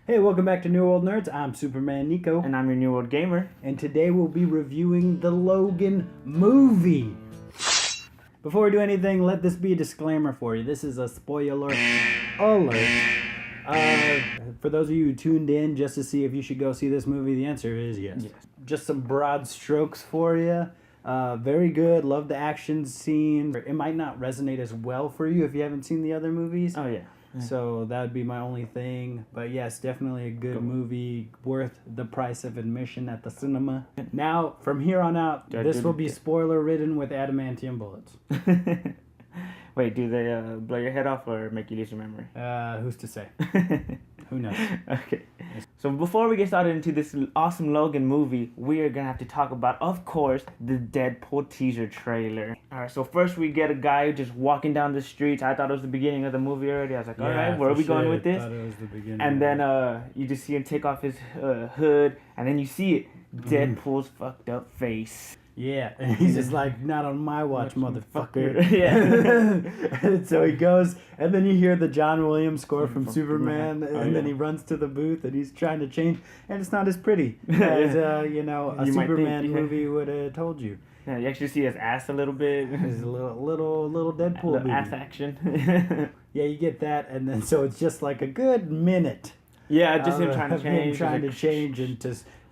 Hey, welcome back to New Old Nerds. I'm Superman Nico. And I'm your New World Gamer. And today we'll be reviewing the Logan movie. Before we do anything, let this be a disclaimer for you. This is a spoiler alert. For those of you who tuned in just to see if you should go see this movie, the answer is yes. Just some broad strokes for you. Very good. Love the action scene. It might not resonate as well for you if you haven't seen the other movies. Oh, yeah. So that would be my only thing. But yes, definitely a good movie, worth the price of admission at the cinema. Now, from here on out, this will be spoiler-ridden with adamantium bullets. Wait, do they blow your head off or make you lose your memory? Who's to say? Who knows? Okay. So before we get started into this awesome Logan movie, we are going to have to talk about, of course, the Deadpool teaser trailer. Alright, so first we get a guy just walking down the streets. I thought it was the beginning of the movie already. I was like, alright, where are we going with this? I thought it was the beginning. And then you just see him take off his hood, and then you see it, Deadpool's fucked up face. Yeah, and he's just like, not on my watch, motherfucker. Yeah. And so he goes, and then you hear the John Williams score from Superman, and then he runs to the booth, and he's trying to change, and it's not as pretty as, a Superman movie would have told you. Yeah, you actually see his ass a little bit. There's a little Deadpool little movie. ass action. Yeah, you get that, and then so it's just like a good minute. Yeah, just him trying to change. Him trying to change and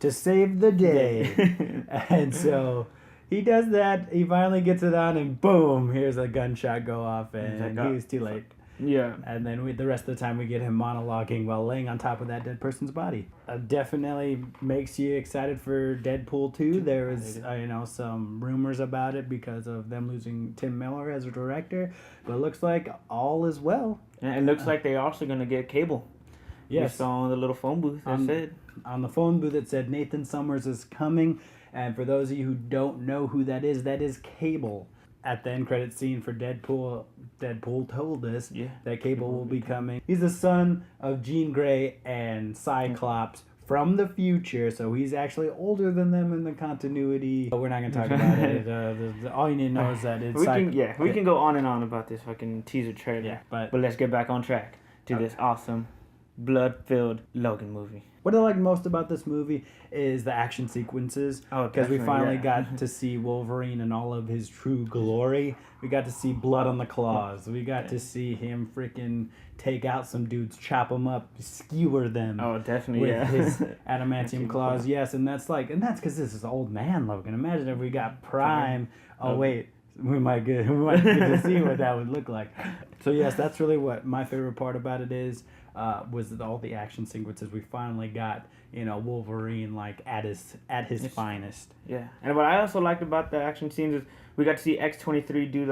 to save the day. And so he does that. He finally gets it on, and boom, here's a gunshot go off, and he was too late. Yeah. And then the rest of the time we get him monologuing while laying on top of that dead person's body. Definitely makes you excited for Deadpool 2. There was, some rumors about it because of them losing Tim Miller as a director, but it looks like all is well. And it looks like they're also going to get Cable. Yes. We saw on the little phone booth that said. On the phone booth it said Nathan Summers is coming. And for those of you who don't know who that is Cable. At the end credit scene for Deadpool told us that Cable will be coming. He's the son of Jean Grey and Cyclops from the future, so he's actually older than them in the continuity. But we're not going to talk about it. All you need to know is that it's we can go on and on about this fucking teaser trailer. Yeah, but let's get back on track to this awesome blood-filled Logan movie. What I like most about this movie is the action sequences. Because we finally got to see Wolverine in all of his true glory. We got to see blood on the claws. We got to see him freaking take out some dudes, chop them up, skewer them. Oh, definitely, with his adamantium claws. Yes, and that's because this is old man Logan. Imagine if we got Prime. Oh wait, we might get to see what that would look like. So yes, that's really what my favorite part about it is. Was all the action sequences. We finally got Wolverine at his finest. Yeah, and what I also liked about the action scenes is we got to see X-23 do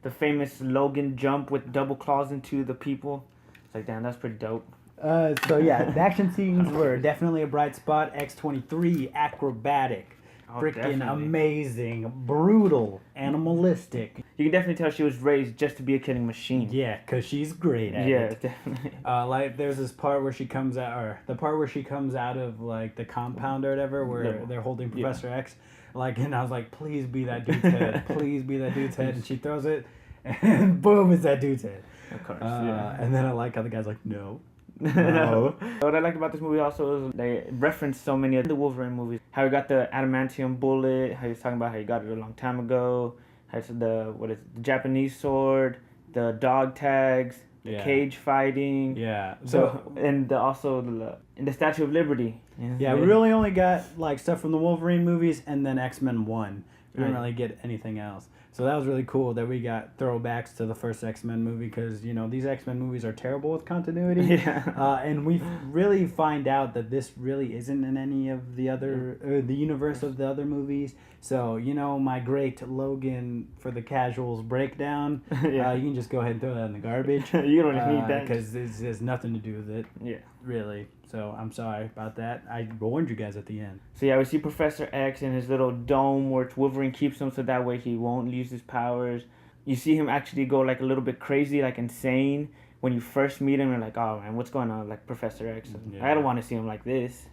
the famous Logan jump with double claws into the people. It's like, damn, that's pretty dope. So yeah, the action scenes were definitely a bright spot. X-23 acrobatic. Freaking amazing, brutal, animalistic. You can definitely tell she was raised just to be a killing machine. Yeah, because she's great at it. Yeah, definitely. There's this part where she comes out, or the part where she comes out of the compound or whatever, where they're holding Professor X. And I was like, please be that dude's head. Please be that dude's head. And she throws it, and boom, it's that dude's head. Of course, And then I like how the guy's like, no. No. What I liked about this movie also is they referenced so many of the Wolverine movies. How he got the adamantium bullet, how he was talking about how he got it a long time ago, how it's the Japanese sword, the dog tags, the cage fighting. Yeah. So and the Statue of Liberty. Yeah, we really only got stuff from the Wolverine movies and then X-Men 1. We didn't really get anything else. So that was really cool that we got throwbacks to the first X-Men movie because, these X-Men movies are terrible with continuity. Yeah. And we really find out that this really isn't in any of the other, the universe of the other movies. So, my great Logan for the casuals breakdown, you can just go ahead and throw that in the garbage. You don't need that. Because it has nothing to do with it. Yeah. Really. So I'm sorry about that. I warned you guys at the end. So yeah, we see Professor X in his little dome where Wolverine keeps him so that way he won't lose his powers. You see him actually go a little bit crazy, insane. When you first meet him, you're like, oh man, what's going on? Professor X. Yeah. I don't want to see him like this.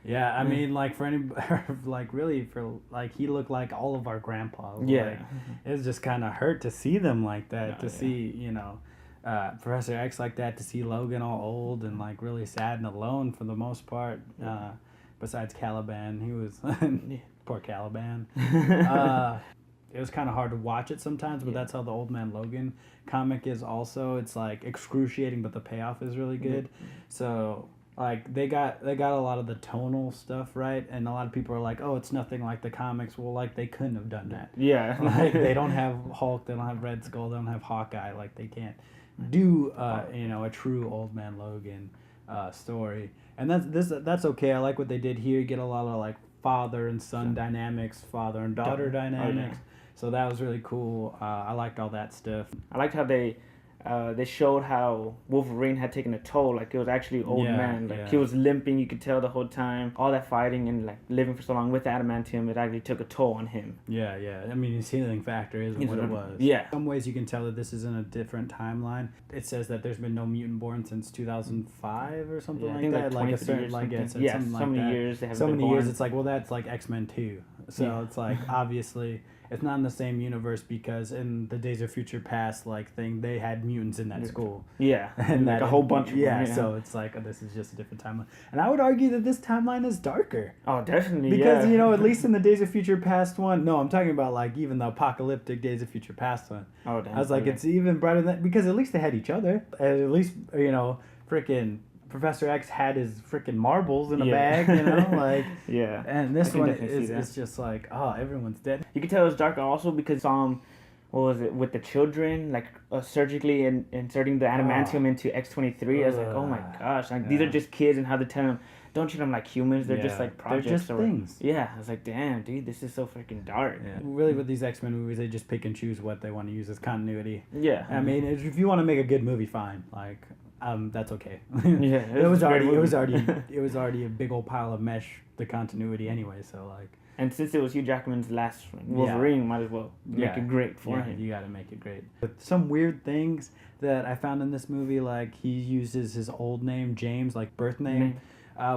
Yeah, I mean, for any, really, he looked like all of our grandpas. Yeah. It was just kind of hurt to see them like that, see, Professor X like that, to see Logan all old and like really sad and alone for the most part. Besides Caliban, he was poor Caliban. It was kind of hard to watch it sometimes, but that's how the Old Man Logan comic is also. It's like excruciating, but the payoff is really good. So like they got a lot of the tonal stuff right, and a lot of people are like, oh, it's nothing like the comics. Well, like they couldn't have done that. Yeah. Like they don't have Hulk, they don't have Red Skull, they don't have Hawkeye. Like they can't do a true Old Man Logan story, and that's okay. I like what they did here. You get a lot of like father and son dynamics, father and daughter dynamics. So that was really cool. I liked all that stuff. I liked how they showed how Wolverine had taken a toll. Like, it was actually old man. Like, he was limping, you could tell the whole time. All that fighting and, like, living for so long with adamantium, it actually took a toll on him. Yeah. I mean, his healing factor isn't what it was. Yeah. In some ways, you can tell that this is in a different timeline. It says that there's been no mutant born since 2005 or something like that. Like, a certain, like, years. So many years they haven't so been many born. years, it's like, well, that's like X-Men 2. So it's like, obviously... It's not in the same universe because in the Days of Future Past thing, they had mutants in that school. Yeah, and like a whole bunch of them. Yeah, so it's like, oh, this is just a different timeline. And I would argue that this timeline is darker. Oh, definitely, because, at least in the Days of Future Past one, no, I'm talking about even the apocalyptic Days of Future Past one. Oh, damn. I was like, it's even brighter than that because at least they had each other. At least, freaking... Professor X had his freaking marbles in a bag, Yeah. And this one is just like, oh, everyone's dead. You can tell it's darker also because what was it, with the children, like surgically inserting the adamantium into X-23. I was like, oh my gosh, like these are just kids, and how they tell them, don't treat them like humans. They're just like projects. They're just things. Yeah, I was like, damn, dude, this is so freaking dark. Yeah. Really, with these X-Men movies, they just pick and choose what they want to use as continuity. Yeah. I mean, if you want to make a good movie, fine. That's okay. Yeah, it was already a big old pile of mesh, the continuity anyway. So and since it was Hugh Jackman's last Wolverine, might as well make it great for him. You got to make it great. But some weird things that I found in this movie, like he uses his old name James, like birth name.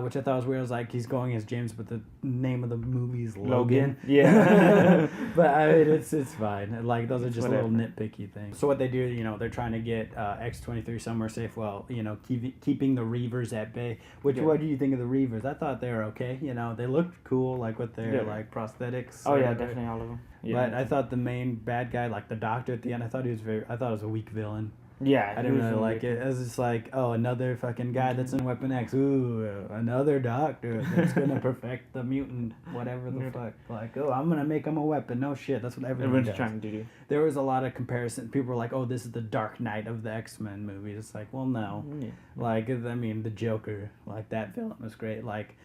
Which I thought was weird. I was like, he's going as James, but the name of the movie is Logan. Yeah. But I mean, it's fine. Like, those are just little nitpicky things. So what they do, they're trying to get X-23 somewhere safe while, keeping the Reavers at bay. Which, what do you think of the Reavers? I thought they were okay. They looked cool, like with their prosthetics. Oh yeah, definitely all of them. Yeah. But I thought the main bad guy, like the doctor at the end, I thought it was a weak villain. Yeah, I didn't really like it. It was just like, oh, another fucking guy that's in Weapon X. Ooh, another doctor that's gonna perfect the mutant, whatever the fuck. Like, oh, I'm gonna make him a weapon. No shit, that's what everyone's trying to do. There was a lot of comparison. People were like, oh, this is the Dark Knight of the X-Men movies. It's like, well, no. Yeah. Like, I mean, the Joker, like that villain was great. Like,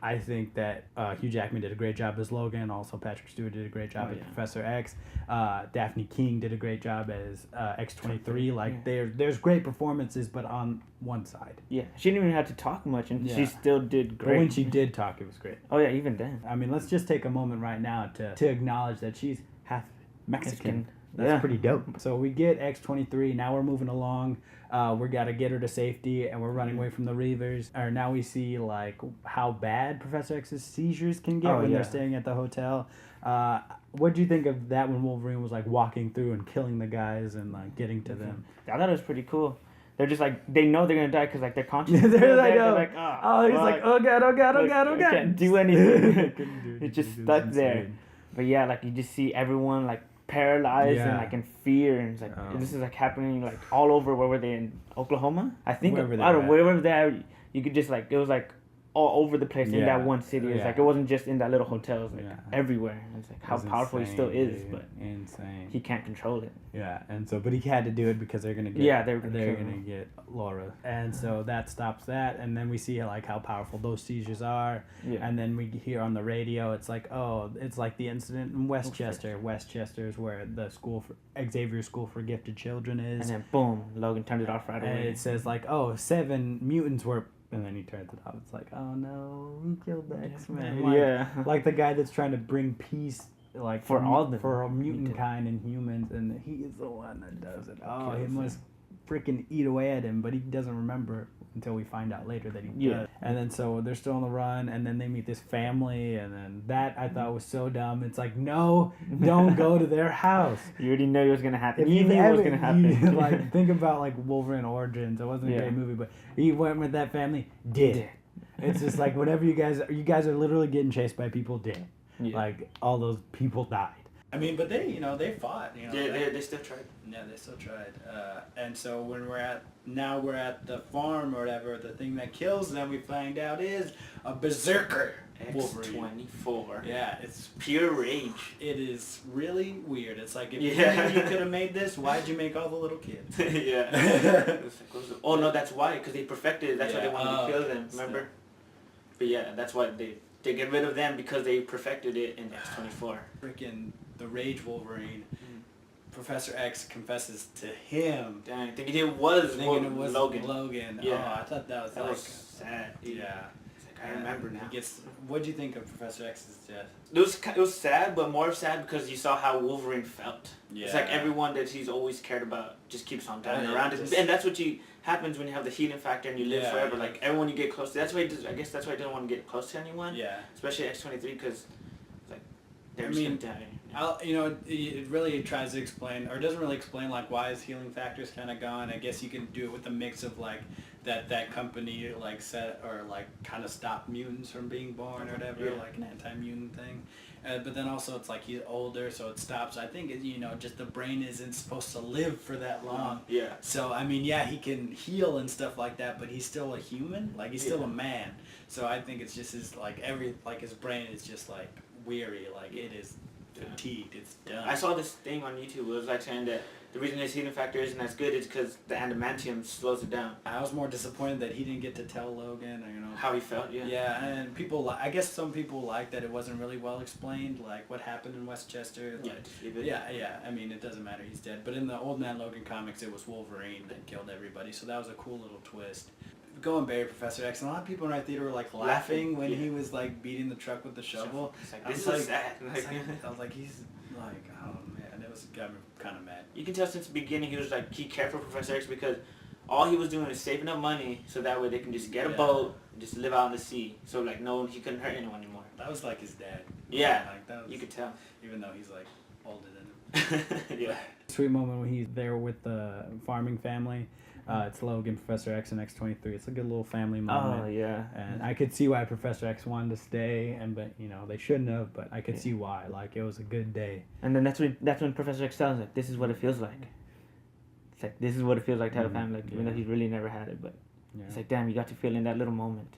I think that Hugh Jackman did a great job as Logan. Also, Patrick Stewart did a great job as Professor X. Daphne King did a great job as X-23. Like, there's great performances, but on one side. Yeah, she didn't even have to talk much, and she still did great. But when she did talk, it was great. Oh, yeah, even then. I mean, let's just take a moment right now to acknowledge that she's half Mexican. That's pretty dope. So we get X-23. Now we're moving along. We got to get her to safety, and we're running away from the Reavers. Or now we see how bad Professor X's seizures can get when they're staying at the hotel. What do you think of that when Wolverine was walking through and killing the guys and getting to them? I thought it was pretty cool. They're just they know they're gonna die because their conscience. They're like, he's like, oh god, I can't do anything. It's just stuck there. But yeah, you just see everyone paralyzed and in fear, and it's this is happening all over. Where were they, in Oklahoma? I think wherever they are, you could just it was all over the place in that one city. It's it wasn't just in that little hotel. It was everywhere. It's how powerful insane, he still is, but insane. He can't control it. Yeah, and so but he had to do it because they're gonna get they're gonna get Laura, and so that stops that, and then we see how powerful those seizures are, and then we hear on the radio it's it's the incident in Westchester. Westchester is where the Xavier School for Gifted Children is, and then boom, Logan turned it off right away. And it says 7 mutants were. And then he turns it off. It's oh no, he killed the X-Men. The guy that's trying to bring peace, for a mutant kind and humans, and he is the one that does it. Oh, he must freaking eat away at him, but he doesn't remember until we find out later that he Yeah. does. And then so they're still on the run, and then they meet this family, and then that I thought was so dumb. It's like, no, don't go to their house. You already know it was gonna happen. If You knew it was gonna happen. like, think about like Wolverine Origins. It wasn't a great movie, but he went with that family. Did. It's just like whenever you guys are literally getting chased by people. Did. Yeah. Like all those people died. I mean, but they fought. They still tried. Yeah, they still tried. And so when we're at the farm or whatever, the thing that kills them, we find out is a berserker. X-24. Yeah, it's Pure rage. It is really weird. It's like if you could have made this, why'd you make all the little kids? Yeah. Oh no, that's why. Because they perfected it. That's why they wanted to kill them. Remember? So. But yeah, that's why they get rid of them because they perfected it in X-24. Freaking the Rage Wolverine. Professor X confesses to him. Dang, thinking it was Logan. Yeah. Oh, I thought that was was sad. Dude. Yeah. I remember now. What'd you think of Professor X's death? It was sad, but more sad because you saw how Wolverine felt. Yeah. It's like everyone that he's always cared about just keeps on dying around it, just, and that's what happens when you have the healing factor and you live forever. Like everyone you get close to. That's why I guess that's why I didn't want to get close to anyone. Yeah. Especially X-23 because like they're just gonna die. It really tries to explain, or doesn't really explain, like, why his healing factor's kind of gone. I guess you can do it with a mix of, like, that company, like, set, or, like, kind of stopped mutants from being born or whatever, like an anti-mutant thing. But then also it's like he's older, so it stops. I think, just the brain isn't supposed to live for that long. Yeah. So, I mean, yeah, he can heal and stuff like that, but he's still a human. Like, he's still a man. So I think it's just his, like, his brain is just, like, weary. Like, it is fatigued. It's done. I saw this thing on YouTube. It was like saying that the reason his healing factor isn't as good is because the adamantium slows it down. I was more disappointed that he didn't get to tell Logan, how he felt. Yeah. Yeah, and I guess some people like that it wasn't really well explained, like what happened in Westchester. Like, yeah. I mean, it doesn't matter. He's dead. But in the Old Man Logan comics, it was Wolverine that killed everybody. So that was a cool little twist. Go and bury Professor X. And a lot of people in our theater were like laughing when he was like beating the truck with the shovel. It's like, this is sad. I was like, he's like, oh man, it got me kind of mad. You can tell since the beginning he was like, he cared for Professor X because all he was doing is saving up money so that way they can just get a boat and just live out in the sea. So like he couldn't hurt anyone anymore. That was like his dad. Yeah, like, that was, you could tell. Even though he's like older than him. Yeah. Sweet moment when he's there with the farming family. It's Logan, Professor X, and X-23. It's a good little family moment. Oh, yeah. And I could see why Professor X wanted to stay, but they shouldn't have, but I could see why. Like, it was a good day. And then that's when Professor X tells like, this is what it feels like. It's like, this is what it feels like to have a family, like, even though he's really never had it, but it's like, damn, you got to feel in that little moment.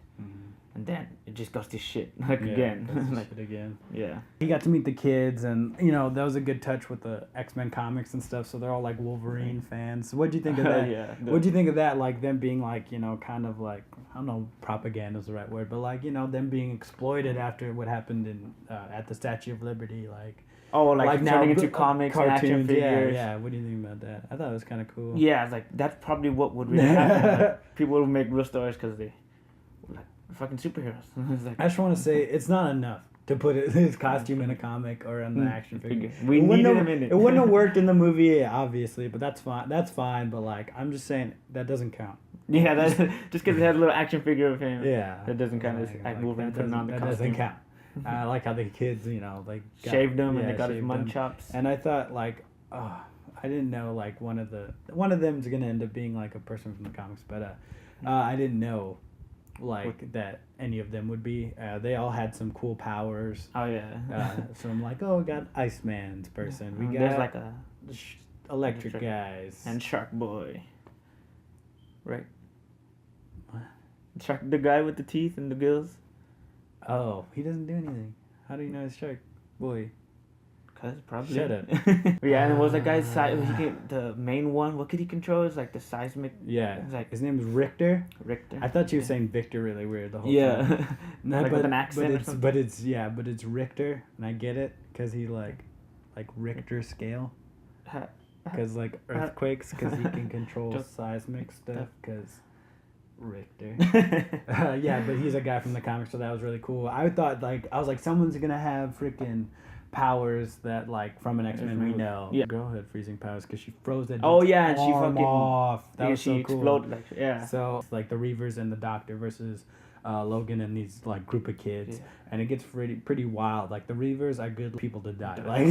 And then it just goes to shit, again. Like it again. Yeah. He got to meet the kids, and that was a good touch with the X-Men comics and stuff. So they're all like Wolverine fans. What'd you think of that? What'd you think of that? Like them being like kind of like, I don't know, propaganda is the right word, but like them being exploited after what happened in at the Statue of Liberty, like. Oh, like now turning into comics and action figures. Yeah. What do you think about that? I thought it was kind of cool. Yeah, it's like that's probably what would really happen. Like, people would make real stories because they like fucking superheroes. Like, I just want to say it's not enough to put his costume in a comic or in the action figure. We needed him in it. It wouldn't have worked in the movie, obviously, but that's fine. That's fine. But like, I'm just saying that doesn't count. Yeah, that's just because it has a little action figure of him. Yeah, that doesn't count as Wolverine putting on the costume. That doesn't count. I like how the kids, shaved them and they got his mud chops. And I thought like, I didn't know like one of them's gonna end up being like a person from the comics, but I didn't know like that any of them would be. They all had some cool powers. Oh yeah. So I'm like, we got Iceman's person. We got there's like a electric guys and Shark Boy. Right. What? Shark, the guy with the teeth and the gills. Oh, he doesn't do anything. How do you know it's Shark Boy? Cause probably. Shut up. Yeah, and it was that guy's the main one. What could he control? It's like the seismic. Yeah. It's like his name was Richter. Richter. I thought you were saying Victor really weird the whole time. Yeah. No, like with an accent. But it's Richter, and I get it because he like Richter scale. Because like earthquakes, because he can control seismic stuff. Because Richter. Yeah, but he's a guy from the comics, so that was really cool. I was like, someone's gonna have freaking powers that like from an X-Men we know. Yeah. Girl had freezing powers because she froze that. Oh dude's yeah, and she arm fucking off. That yeah, was she so cool. exploded like yeah. So it's like the Reavers and the Doctor versus Logan and these like group of kids, and it gets pretty wild. Like the Reavers are good people to die. Like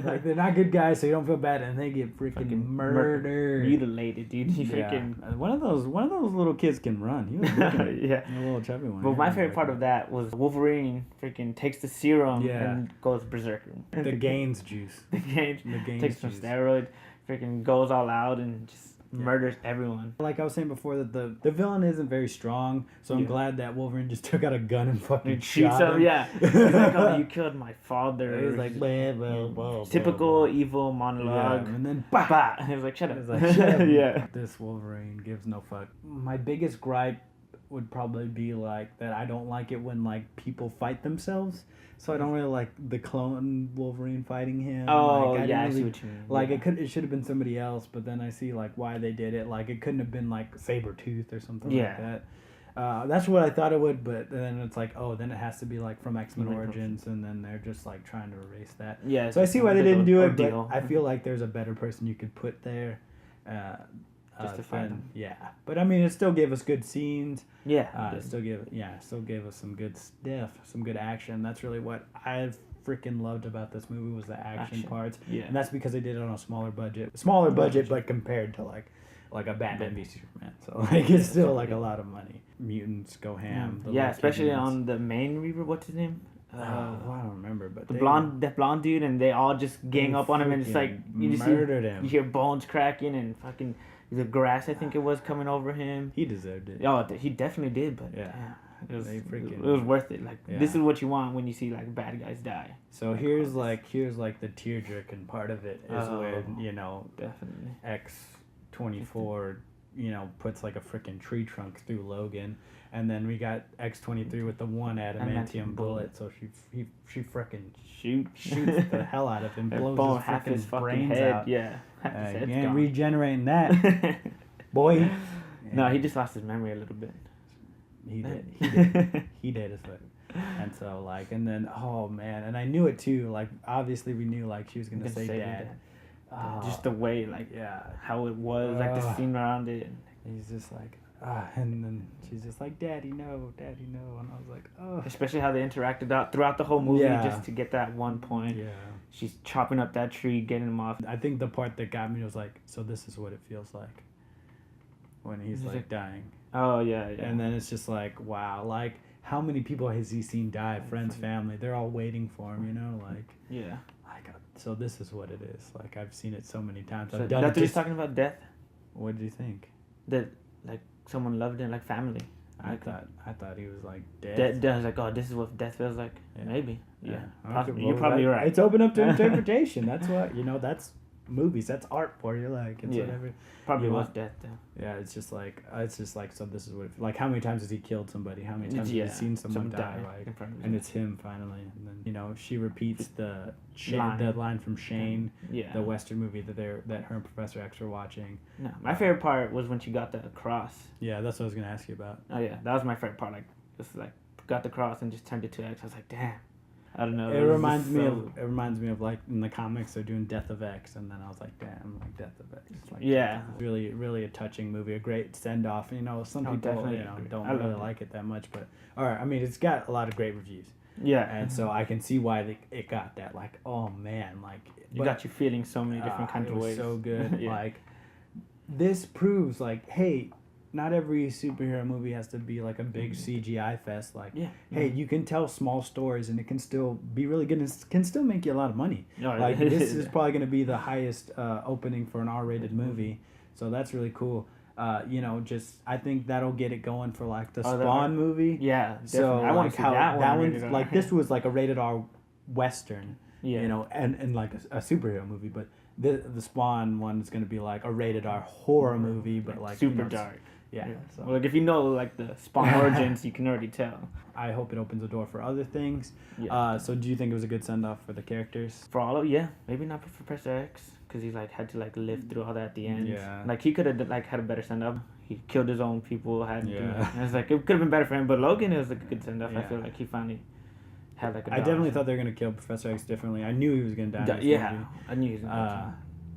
like they're not good guys, so you don't feel bad, and they get freaking murdered, mutilated, dude. He freaking one of those little kids can run. He was looking yeah, a little chubby one. But my favorite part of that was Wolverine freaking takes the serum and goes berserker. The Gaines juice. The Gaines takes some steroid, freaking goes all out and just murders everyone. Like I was saying before, that the villain isn't very strong, so I'm glad that Wolverine just took out a gun and fucking shoots him. Yeah, he's like, "Oh, you killed my father." He's like, blah, typical evil monologue, and then bah. He was like, "Shut up." He's like, shut up. Yeah. This Wolverine gives no fuck. My biggest gripe would probably be like that. I don't like it when like people fight themselves. So I don't really like the clone Wolverine fighting him. Oh, like, I see what you mean. Like it should have been somebody else, but then I see like why they did it. Like it couldn't have been like Sabretooth or something like that. That's what I thought it would, but then it's like, oh, then it has to be like from X-Men Origins, and then they're just like trying to erase that. Yeah. So I see why they didn't do it, but I feel like there's a better person you could put there. Just to find them. Yeah, but I mean, it still gave us good scenes. Yeah, still gave us some good stuff, some good action. That's really what I freaking loved about this movie was the action parts. Yeah, and that's because they did it on a smaller budget, but compared to like a Batman v Superman, so like it's still like a lot of money. Mutants go ham. Yeah, especially on the main Reaver. What's his name? Well, I don't remember, but the blonde dude, and they all just gang up on him, and it's like you just murdered him. You hear bones cracking and fucking. The grass, I think it was, coming over him. He deserved it. Oh, he definitely did, but it was worth it. Like this is what you want when you see like bad guys die. So like, here's the tear-jerking part of it is when definitely X-24 puts like a freaking tree trunk through Logan, and then we got X-23 with the one adamantium bullet. So she freaking shoots the hell out of him, blows half his brains head. out. Yeah, ain't regenerating that, boy. Yeah. No, he just lost his memory a little bit. He did. He did as well. And so like, and then oh man, and I knew it too. Like obviously we knew like she was gonna say dad. Just the way like how it was, like the scene around it. He's just like and then she's just like, daddy no, and I was like, oh. Especially how they interacted out throughout the whole movie just to get that one point. Yeah. She's chopping up that tree, getting him off. I think the part that got me was like, so this is what it feels like when he's like dying. Oh yeah. And then it's just like, wow, like how many people has he seen die? Friends, family, they're all waiting for him, like. Yeah. Like, so this is what it is. Like I've seen it so many times. So that's what he's talking about, death. What did you think? That like someone loved him, like family. I thought he was like dead. I was like, oh, this is what death feels like. Yeah. Maybe. Yeah. Okay, You're probably right. It's open up to interpretation. That's what that's movies. That's art for you. Like it's whatever. Probably was death though. Yeah, it's just like so. This is what like how many times has he killed somebody? How many times has he seen someone die? Like, and it's him finally. And then she repeats the line from Shane. Yeah. The Western movie that her and Professor X were watching. No, my favorite part was when she got the cross. Yeah, that's what I was gonna ask you about. Oh yeah, that was my favorite part. Like just like got the cross and just turned it to X. I was like, damn. I don't know. It reminds me of like in the comics they're doing Death of X, and then I was like, damn, like Death of X. It's like, really, really a touching movie, a great send off. Some people don't really like it that much, but all right, I mean it's got a lot of great reviews. Yeah, and so I can see why it got that. Like, oh man, like you got you feeling so many different kinds of ways. So good. Like this proves like, hey, not every superhero movie has to be like a big CGI fest. Like, hey, you can tell small stories and it can still be really good and it can still make you a lot of money. Like, this is probably going to be the highest opening for an R-rated movie. So that's really cool. I think that'll get it going for like the Spawn movie. Yeah, definitely. So I want to see that one. Like this was like a rated R Western. Yeah. And like a superhero movie, but the Spawn one is going to be like a rated R horror movie, but like super dark. Yeah. So. Well, like if you know like the Spawn origins, you can already tell. I hope it opens the door for other things. Yeah. So do you think it was a good send off for the characters? For all of maybe not for Professor X because he like had to like live through all that at the end. Yeah. Like he could have like had a better send off. He killed his own people. And it's like it could have been better for him. But Logan, it was like a good send off. I feel like he finally had like a I definitely thought they were gonna kill Professor X differently. I knew he was gonna die. In this movie. I knew he was gonna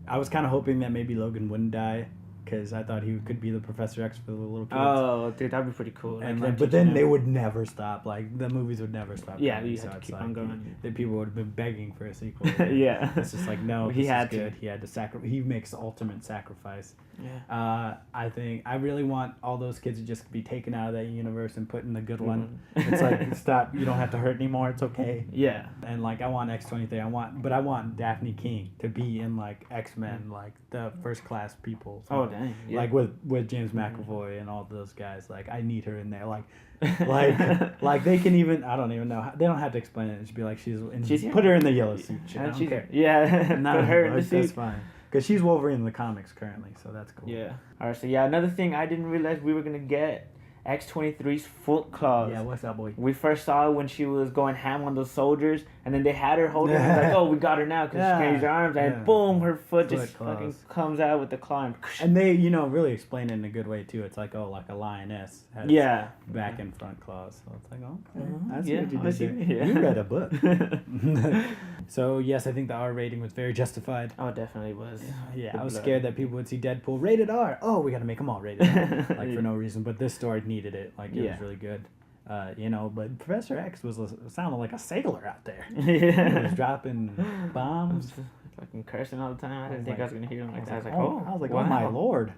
I was kind of hoping that maybe Logan wouldn't die, because I thought he could be the Professor X for the little kids. Oh, dude, that'd be pretty cool. And like, but then they would never stop. Like, the movies would never stop. Yeah, coming, you had to keep on going. The people would have been begging for a sequel. Yeah. It's just like, no, He had to. good. He had to sacrifice. He makes the ultimate sacrifice. Yeah. I really want all those kids to just be taken out of that universe and put in the good one. It's like, stop. You don't have to hurt anymore. It's okay. Yeah. And like, I want X-23. I want Daphne King to be in like X-Men, like the first class people. Oh dang. Yeah. Like with James McAvoy and all those guys. Like, I need her in there. Like they can even, I don't even know. They don't have to explain it. Just be like, she's put her in the yellow suit. I don't care. Yeah. Put her in the suit. That's fine. Because she's Wolverine in the comics currently, so that's cool. Yeah. Alright, so yeah, another thing I didn't realize we were gonna get X-23's foot claws. Yeah, what's up, boy? We first saw her when she was going ham on those soldiers, and then they had her holding her. Like, oh, we got her now because she can't use her arms, and boom, her foot just fucking comes out with the claw. And they, really explain it in a good way too. It's like, oh, like a lioness has back and front claws. So it's like, oh, okay. I see what you did there. Yeah. You read a book. So yes, I think the R rating was very justified. Oh, it definitely was. Yeah, I was scared that people would see Deadpool rated R. Oh, we got to make them all rated R, like for no reason. But this story needed it. Like, it was really good. But Professor X sounded like a sailor out there. Yeah. He was dropping bombs. Fucking cursing all the time. I didn't think I was gonna hear him like that. I was like, oh my lord.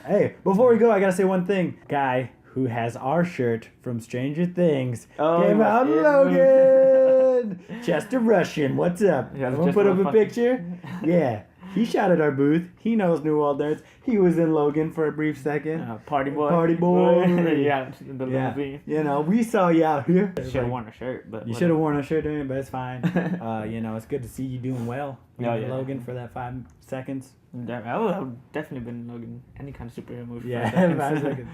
Hey, before we go, I gotta say one thing. Guy who has our shirt from Stranger Things came out Logan. Chester Russian, what's up? Yeah, I'm gonna put up a picture. Yeah. He shot at our booth. He knows New Orleans. He was in Logan for a brief second. Party boy. Party boy. Yeah, the movie. We saw you out here. Should have worn a shirt, but you should have worn a shirt during it, but it's fine. It's good to see you doing well. Logan for that 5 seconds. I would have definitely been in Logan, any kind of superhero movie. Yeah, 5 seconds.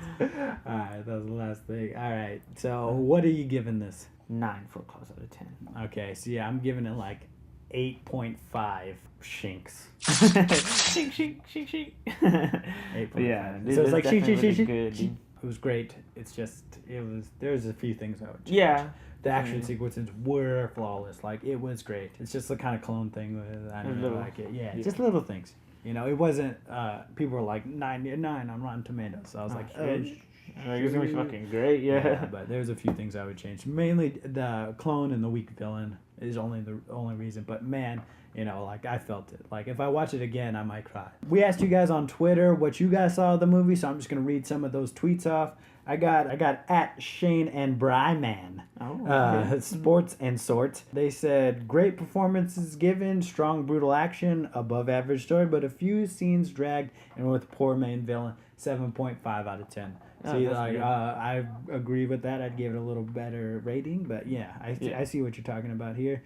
All right, that was the last thing. All right, so what are you giving this? 9 foot claws out of 10. Okay, so yeah, I'm giving it like 8.5 shinks. Shink, shink, shink, shink. 8.5. Yeah, so it's like shink, shink, shink, good. shink. It was great. It's just, there's a few things I would change. Yeah. The action sequences were flawless. Like, it was great. It's just the kind of clone thing. I didn't like it. Yeah, just little things. It wasn't, people were like 9 on Rotten Tomatoes. So I was like, it's gonna be fucking great, yeah. But there's a few things I would change. Mainly the clone and the weak villain is the only reason. But man, I felt it. Like, if I watch it again, I might cry. We asked you guys on Twitter what you guys saw of the movie, so I'm just gonna read some of those tweets off. I got at Shane and Bryman. Sports and Sorts. They said, great performances given, strong brutal action, above average story, but a few scenes dragged and with poor main villain. 7.5 out of 10. I agree with that. I'd give it a little better rating, but I see what you're talking about here.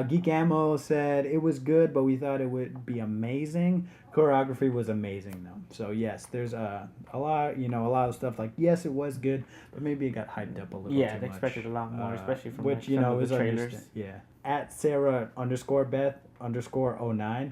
Geek Ammo said it was good, but we thought it would be amazing. Choreography was amazing though. So yes, there's a lot of stuff like, yes, it was good, but maybe it got hyped up a little too much. Yeah, they expected a lot more, especially from which some of the trailers. At Sarah_Beth_09,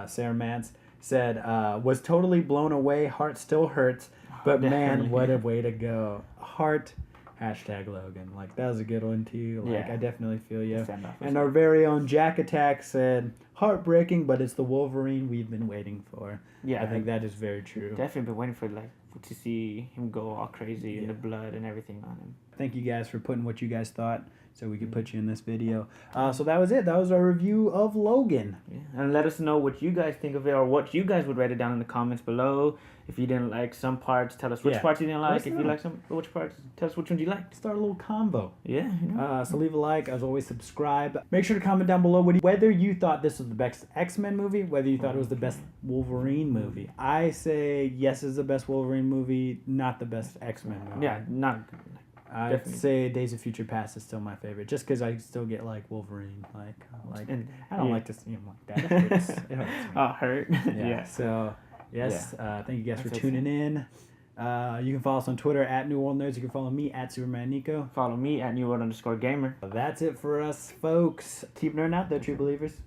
Sarah Mance said, was totally blown away. Heart still hurts, but man, what a way to go. Heart, #Logan. Like, that was a good one too. Like, I definitely feel you. And our very own Jack Attack said, heartbreaking, but it's the Wolverine we've been waiting for. Yeah, I think that is very true. Definitely been waiting for to see him go all crazy and the blood and everything on him. Thank you guys for putting what you guys thought so we could put you in this video. So that was it. That was our review of Logan. Yeah. And let us know what you guys think of it, or what you guys would rate it down in the comments below. If you didn't like some parts, tell us which parts you didn't like. If you like which parts, tell us which ones you liked. Start a little convo. Yeah. So leave a like. As always, subscribe. Make sure to comment down below whether you thought this was the best X-Men movie, whether you thought it was the best Wolverine movie. I say yes is the best Wolverine movie, not the best X-Men movie. Yeah, not good. I'd say Days of Future Past is still my favorite, just because I still get Wolverine. And I don't like to see him like that. It hurts me. Hurt. Yeah. So yes, thank you guys for tuning in. You can follow us on Twitter at New World Nerds. You can follow me at Superman Nico. Follow me at NewWorld_Gamer. That's it for us, folks. Keep nerding out there, true believers.